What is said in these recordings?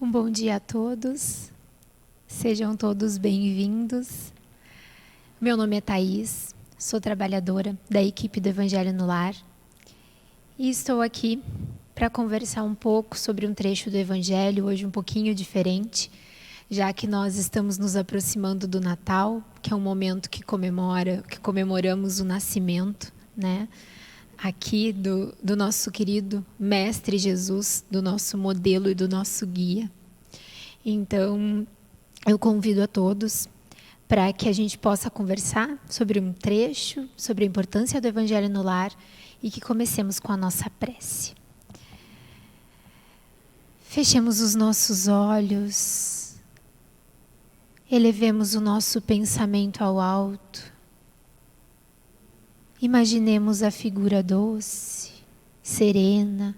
Um bom dia a todos, sejam todos bem-vindos. Meu nome é Thaís, sou trabalhadora da equipe do Evangelho no Lar e estou aqui para conversar um pouco sobre um trecho do Evangelho, hoje um pouquinho diferente, já que nós estamos nos aproximando do Natal, que é um momento que comemoramos o nascimento, né? Aqui do nosso querido Mestre Jesus, do nosso modelo e do nosso guia. Então, eu convido a todos para que a gente possa conversar sobre um trecho, sobre a importância do Evangelho no Lar e que comecemos com a nossa prece. Fechemos os nossos olhos, elevemos o nosso pensamento ao alto. Imaginemos a figura doce, serena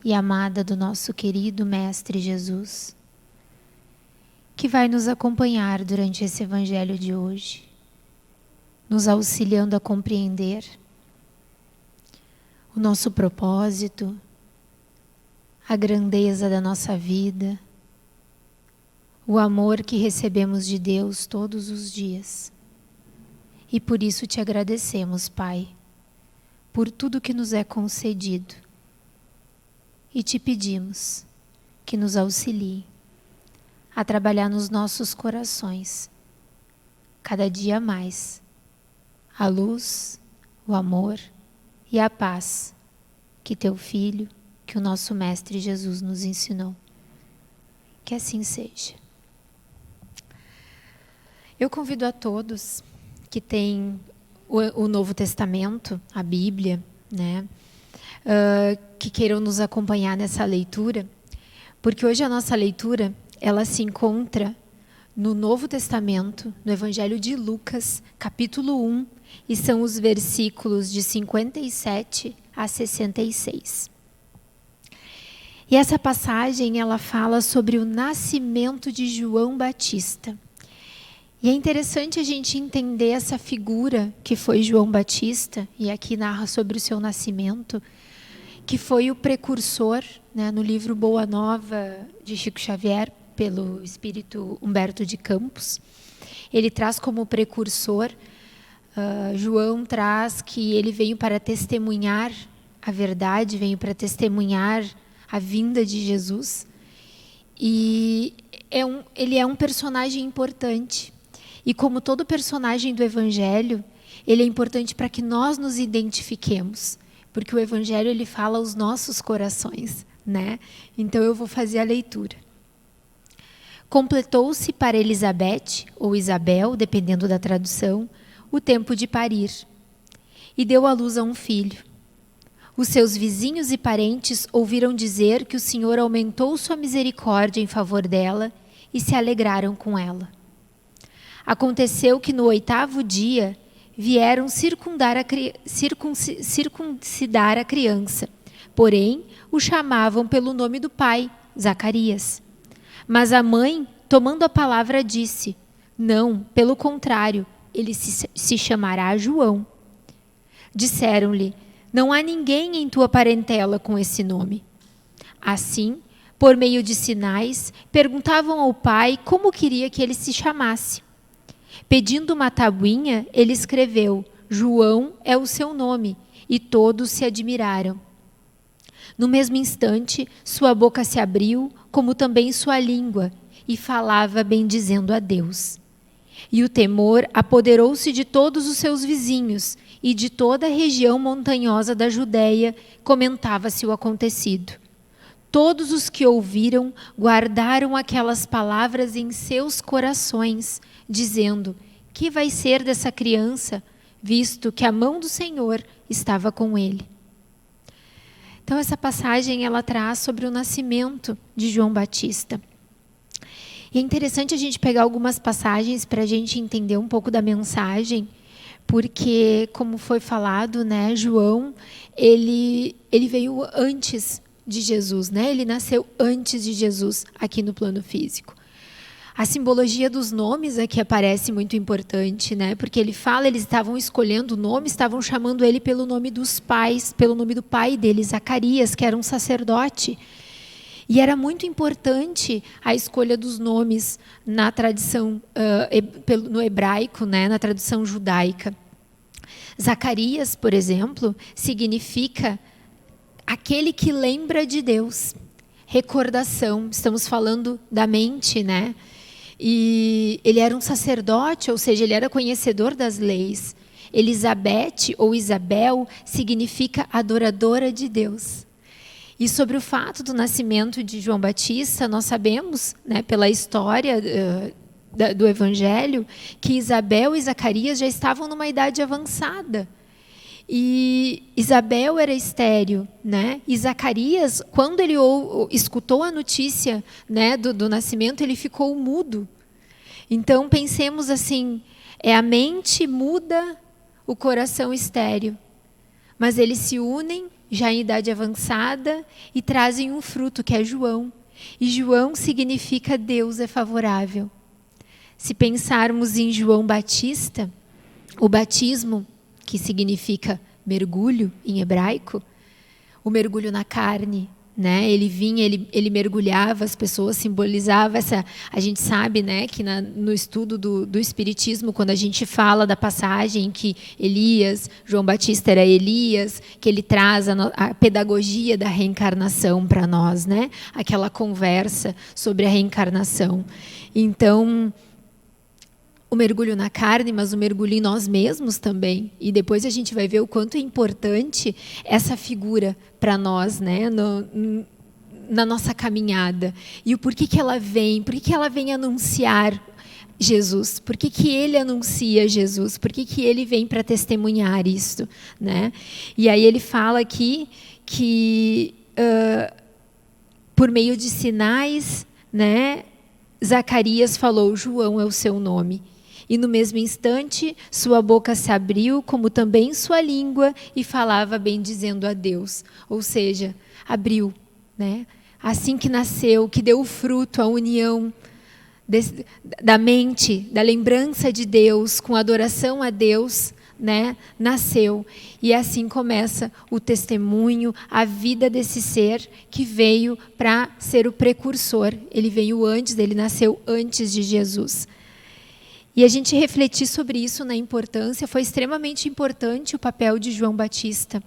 e amada do nosso querido Mestre Jesus, que vai nos acompanhar durante esse Evangelho de hoje, nos auxiliando a compreender o nosso propósito, a grandeza da nossa vida, o amor que recebemos de Deus todos os dias. E por isso te agradecemos, Pai, por tudo que nos é concedido. E te pedimos que nos auxilie a trabalhar nos nossos corações, cada dia mais, a luz, o amor e a paz que teu Filho, que o nosso Mestre Jesus nos ensinou. Que assim seja. Eu convido a todos que têm o Novo Testamento, a Bíblia, né, que queiram nos acompanhar nessa leitura, porque hoje a nossa leitura ela se encontra no Novo Testamento, no Evangelho de Lucas, capítulo 1, e são os versículos de 57 a 66. E essa passagem ela fala sobre o nascimento de João Batista. E é interessante a gente entender essa figura que foi João Batista, e aqui narra sobre o seu nascimento, que foi o precursor, né, no livro Boa Nova de Chico Xavier, pelo espírito Humberto de Campos. Ele traz como precursor, João traz que ele veio para testemunhar a verdade, veio para testemunhar a vinda de Jesus. E ele é um personagem importante. E como todo personagem do Evangelho, ele é importante para que nós nos identifiquemos, porque o Evangelho ele fala aos nossos corações, né? Então eu vou fazer a leitura. Completou-se para Elizabeth, ou Isabel, dependendo da tradução, o tempo de parir, e deu à luz a um filho. Os seus vizinhos e parentes ouviram dizer que o Senhor aumentou sua misericórdia em favor dela e se alegraram com ela. Aconteceu que no 8º dia vieram circuncidar a criança, porém o chamavam pelo nome do pai, Zacarias. Mas a mãe, tomando a palavra, disse: não, pelo contrário, ele se chamará João. Disseram-lhe: não há ninguém em tua parentela com esse nome. Assim, por meio de sinais, perguntavam ao pai como queria que ele se chamasse. Pedindo uma tabuinha, ele escreveu: João é o seu nome, e todos se admiraram. No mesmo instante, sua boca se abriu, como também sua língua, e falava bendizendo a Deus. E o temor apoderou-se de todos os seus vizinhos, e de toda a região montanhosa da Judéia comentava-se o acontecido. Todos os que ouviram guardaram aquelas palavras em seus corações, dizendo: que vai ser dessa criança, visto que a mão do Senhor estava com ele. Então essa passagem ela traz sobre o nascimento de João Batista. E é interessante a gente pegar algumas passagens para a gente entender um pouco da mensagem, porque, como foi falado, né, João, ele veio antes de Jesus, né? Ele nasceu antes de Jesus aqui no plano físico. A simbologia dos nomes aqui aparece muito importante, né? Porque ele fala, eles estavam escolhendo o nome, estavam chamando ele pelo nome dos pais, pelo nome do pai dele, Zacarias, que era um sacerdote. E era muito importante a escolha dos nomes na tradição, no hebraico, né, na tradução judaica. Zacarias, por exemplo, significa aquele que lembra de Deus. Recordação, estamos falando da mente, né? E ele era um sacerdote, ou seja, ele era conhecedor das leis. Elizabeth, ou Isabel, significa adoradora de Deus. E sobre o fato do nascimento de João Batista, nós sabemos, né, pela história do Evangelho, que Isabel e Zacarias já estavam numa idade avançada. E Isabel era estéril, né? E Zacarias, quando ele escutou a notícia, né, do nascimento, ele ficou mudo. Então, pensemos assim, a mente muda, o coração estéril. Mas eles se unem, já em idade avançada, e trazem um fruto, que é João. E João significa Deus é favorável. Se pensarmos em João Batista, o batismo, que significa mergulho em hebraico, o mergulho na carne, né? Ele vinha, ele mergulhava, as pessoas simbolizavam essa. A gente sabe, né, que no estudo do Espiritismo, quando a gente fala da passagem que João Batista era Elias, que ele traz a pedagogia da reencarnação para nós, né? Aquela conversa sobre a reencarnação. Então, o mergulho na carne, mas o mergulho em nós mesmos também. E depois a gente vai ver o quanto é importante essa figura para nós, né, na nossa caminhada. E o porquê que ela vem, por que ela vem anunciar Jesus, por que ele anuncia Jesus, por que ele vem para testemunhar isso, né? E aí ele fala aqui que por meio de sinais, né, Zacarias falou, João é o seu nome. E no mesmo instante, sua boca se abriu, como também sua língua, e falava bendizendo a Deus. Ou seja, abriu, né? Assim que nasceu, que deu fruto, a união da mente, da lembrança de Deus, com adoração a Deus, né? Nasceu. E assim começa o testemunho, a vida desse ser que veio para ser o precursor. Ele veio antes, ele nasceu antes de Jesus. E a gente refletir sobre isso na importância, foi extremamente importante o papel de João Batista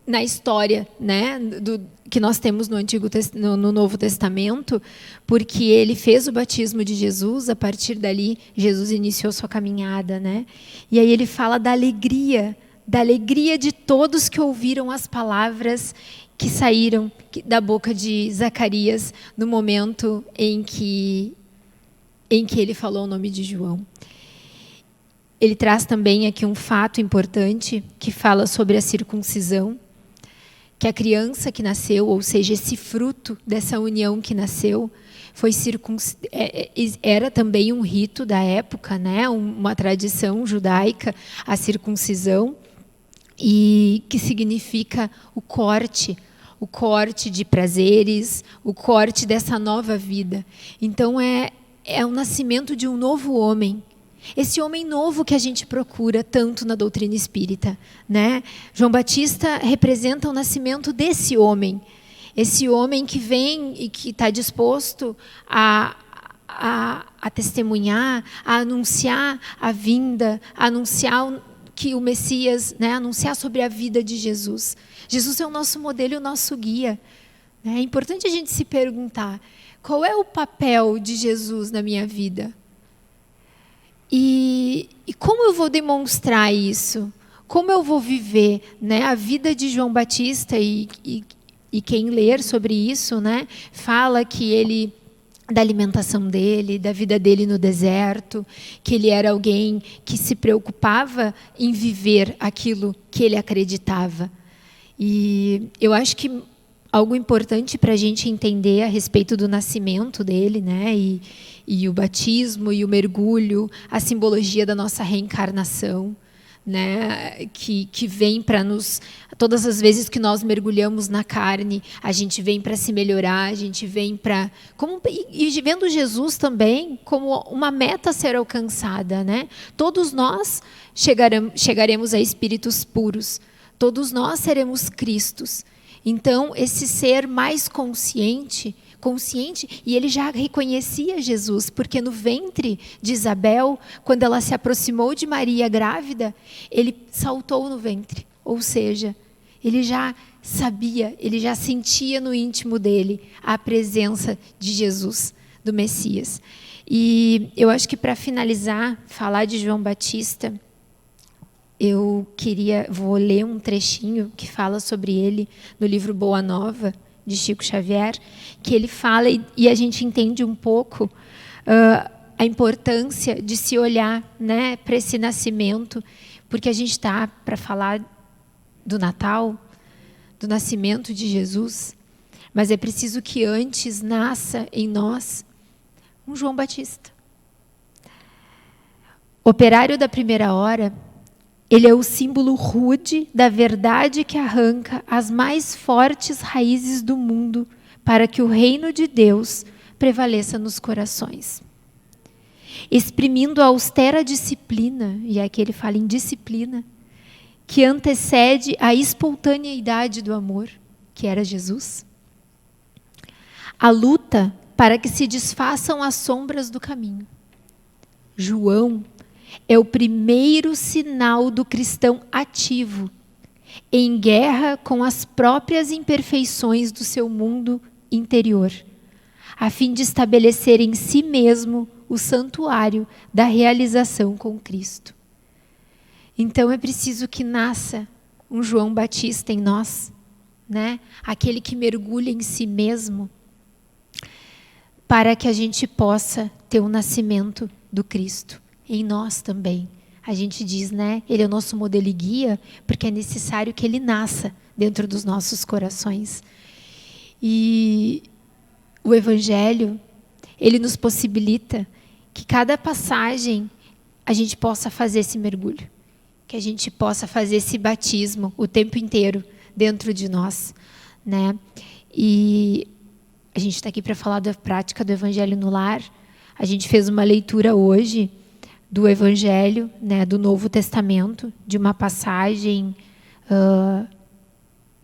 na história, né, que nós temos no Novo Testamento, porque ele fez o batismo de Jesus, a partir dali Jesus iniciou sua caminhada, né? E aí ele fala da alegria de todos que ouviram as palavras que saíram da boca de Zacarias no momento em que ele falou o nome de João. Ele traz também aqui um fato importante que fala sobre a circuncisão, que a criança que nasceu, ou seja, esse fruto dessa união que nasceu, era também um rito da época, né? Uma tradição judaica, a circuncisão, e que significa o corte de prazeres, o corte dessa nova vida. Então, é o nascimento de um novo homem. Esse homem novo que a gente procura tanto na doutrina espírita, né? João Batista representa o nascimento desse homem. Esse homem que vem e que está disposto a testemunhar, a anunciar a vinda, a anunciar que o Messias, né? Anunciar sobre a vida de Jesus. Jesus é o nosso modelo e o nosso guia. É importante a gente se perguntar, qual é o papel de Jesus na minha vida? E como eu vou demonstrar isso? Como eu vou viver, né, a vida de João Batista? E quem ler sobre isso, né, fala que ele, da alimentação dele, da vida dele no deserto, que ele era alguém que se preocupava em viver aquilo que ele acreditava. E eu acho que algo importante para a gente entender a respeito do nascimento dele, né? E o batismo e o mergulho, a simbologia da nossa reencarnação, né? Que vem para nos... Todas as vezes que nós mergulhamos na carne, a gente vem para se melhorar, a gente vem para... E vendo Jesus também como uma meta a ser alcançada, né? Todos nós chegaremos a espíritos puros. Todos nós seremos Cristos. Então, esse ser mais consciente, e ele já reconhecia Jesus, porque no ventre de Isabel, quando ela se aproximou de Maria grávida, ele saltou no ventre. Ou seja, ele já sabia, ele já sentia no íntimo dele a presença de Jesus, do Messias. E eu acho que para finalizar, falar de João Batista, vou ler um trechinho que fala sobre ele no livro Boa Nova, de Chico Xavier, que ele fala e a gente entende um pouco a importância de se olhar, né, para esse nascimento, porque a gente está para falar do Natal, do nascimento de Jesus, mas é preciso que antes nasça em nós um João Batista. Operário da primeira hora, ele é o símbolo rude da verdade que arranca as mais fortes raízes do mundo para que o reino de Deus prevaleça nos corações. Exprimindo a austera disciplina, e aqui ele fala em disciplina, que antecede a espontaneidade do amor, que era Jesus. A luta para que se desfaçam as sombras do caminho. João é o primeiro sinal do cristão ativo, em guerra com as próprias imperfeições do seu mundo interior, a fim de estabelecer em si mesmo o santuário da realização com Cristo. Então é preciso que nasça um João Batista em nós, né? Aquele que mergulha em si mesmo, para que a gente possa ter o nascimento do Cristo em nós também. A gente diz, né? Ele é o nosso modelo e guia, porque é necessário que ele nasça dentro dos nossos corações. E o Evangelho, ele nos possibilita que cada passagem a gente possa fazer esse mergulho, que a gente possa fazer esse batismo o tempo inteiro dentro de nós, né? E a gente está aqui para falar da prática do Evangelho no lar. A gente fez uma leitura hoje do Evangelho, né, do Novo Testamento, de uma passagem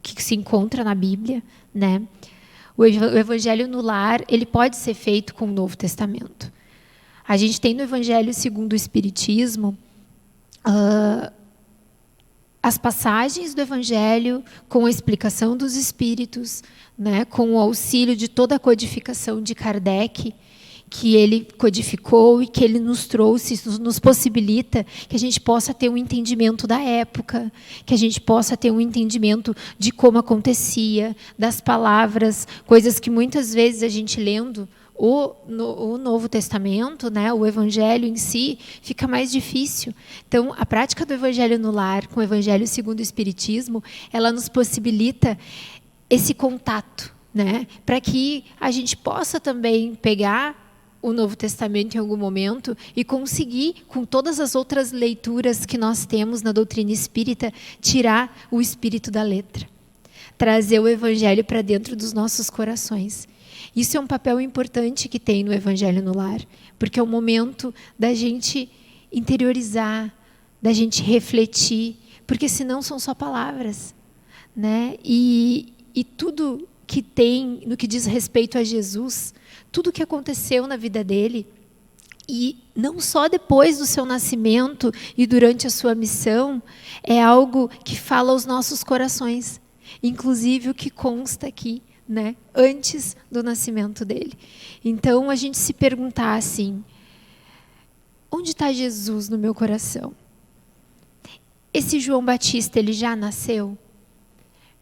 que se encontra na Bíblia, né? O Evangelho no lar, ele pode ser feito com o Novo Testamento. A gente tem no Evangelho segundo o Espiritismo as passagens do Evangelho com a explicação dos Espíritos, né, com o auxílio de toda a codificação de Kardec, que ele codificou e que ele nos trouxe, nos possibilita que a gente possa ter um entendimento da época, que a gente possa ter um entendimento de como acontecia, das palavras, coisas que muitas vezes a gente lendo o Novo Testamento, né, o Evangelho em si, fica mais difícil. Então, a prática do Evangelho no lar, com o Evangelho segundo o Espiritismo, ela nos possibilita esse contato, né, para que a gente possa também pegar o Novo Testamento em algum momento e conseguir, com todas as outras leituras que nós temos na doutrina espírita, tirar o espírito da letra, trazer o Evangelho para dentro dos nossos corações. Isso é um papel importante que tem no Evangelho no lar, porque é o momento da gente interiorizar, da gente refletir, porque senão são só palavras, né? E tudo que tem no que diz respeito a Jesus, tudo que aconteceu na vida dele, e não só depois do seu nascimento e durante a sua missão, é algo que fala aos nossos corações, inclusive o que consta aqui, né, antes do nascimento dele. Então, a gente se perguntar assim, onde está Jesus no meu coração? Esse João Batista, ele já nasceu?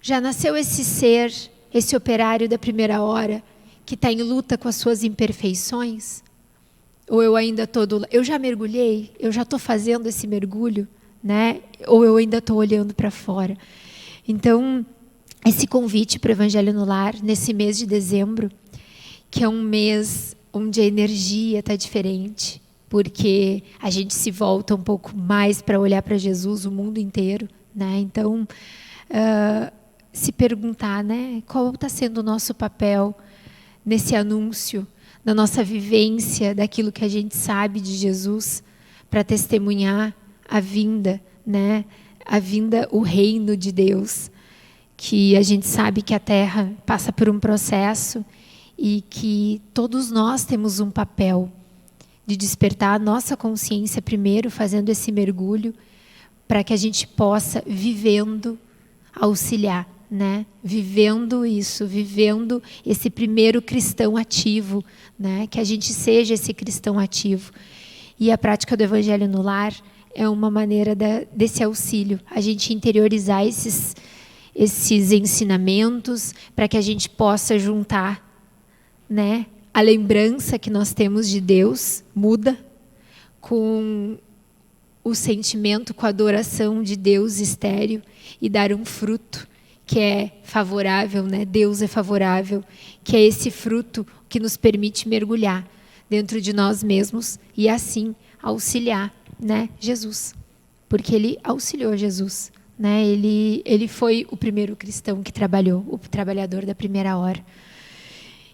Já nasceu esse ser, esse operário da primeira hora, que está em luta com as suas imperfeições? Ou eu ainda estou... Eu já mergulhei? Eu já estou fazendo esse mergulho? Né? Ou eu ainda estou olhando para fora? Então, esse convite para o Evangelho no Lar, nesse mês de dezembro, que é um mês onde a energia está diferente, porque a gente se volta um pouco mais para olhar para Jesus, o mundo inteiro, né? Então, se perguntar, né, qual está sendo o nosso papel nesse anúncio, na nossa vivência daquilo que a gente sabe de Jesus, para testemunhar a vinda, né, a vinda, o reino de Deus, que a gente sabe que a Terra passa por um processo e que todos nós temos um papel de despertar a nossa consciência primeiro, fazendo esse mergulho, para que a gente possa, vivendo, auxiliar, né? Vivendo isso, vivendo esse primeiro cristão ativo, né? Que a gente seja esse cristão ativo. E a prática do Evangelho no Lar é uma maneira desse auxílio, a gente interiorizar esses ensinamentos, para que a gente possa juntar, né, a lembrança que nós temos de Deus, muda, com o sentimento, com a adoração de Deus estéril, e dar um fruto que é favorável, né? Deus é favorável, que é esse fruto que nos permite mergulhar dentro de nós mesmos e assim auxiliar, né, Jesus, porque ele auxiliou Jesus, né? Ele foi o primeiro cristão que trabalhou, o trabalhador da primeira hora.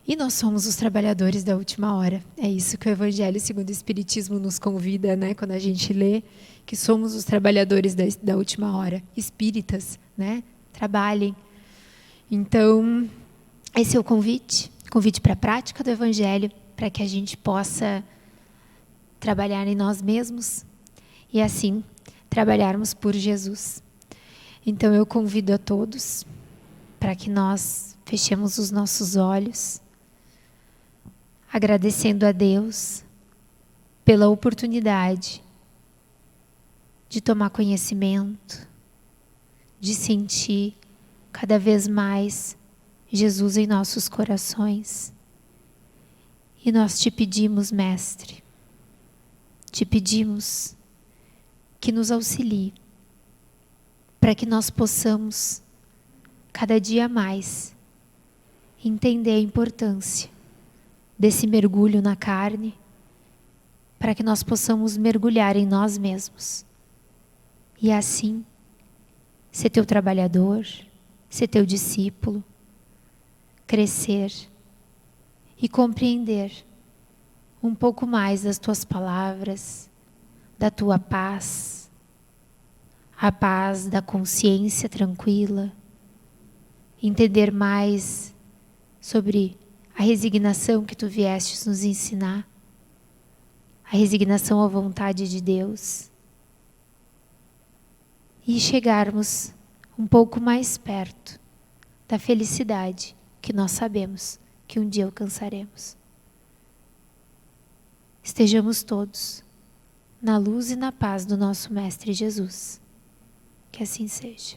E nós somos os trabalhadores da última hora. É isso que o Evangelho segundo o Espiritismo nos convida, né? Quando a gente lê que somos os trabalhadores da última hora. Espíritas, né? Trabalhem. Então, esse é o convite para a prática do Evangelho, para que a gente possa trabalhar em nós mesmos e assim trabalharmos por Jesus. Então eu convido a todos para que nós fechemos os nossos olhos, agradecendo a Deus pela oportunidade de tomar conhecimento, de sentir cada vez mais Jesus em nossos corações. E nós te pedimos, Mestre, te pedimos que nos auxilie para que nós possamos cada dia mais entender a importância desse mergulho na carne, para que nós possamos mergulhar em nós mesmos e assim ser teu trabalhador, ser teu discípulo, crescer e compreender um pouco mais das tuas palavras, da tua paz, a paz da consciência tranquila, entender mais sobre a resignação que tu viestes nos ensinar, a resignação à vontade de Deus, e chegarmos um pouco mais perto da felicidade que nós sabemos que um dia alcançaremos. Estejamos todos na luz e na paz do nosso Mestre Jesus. Que assim seja.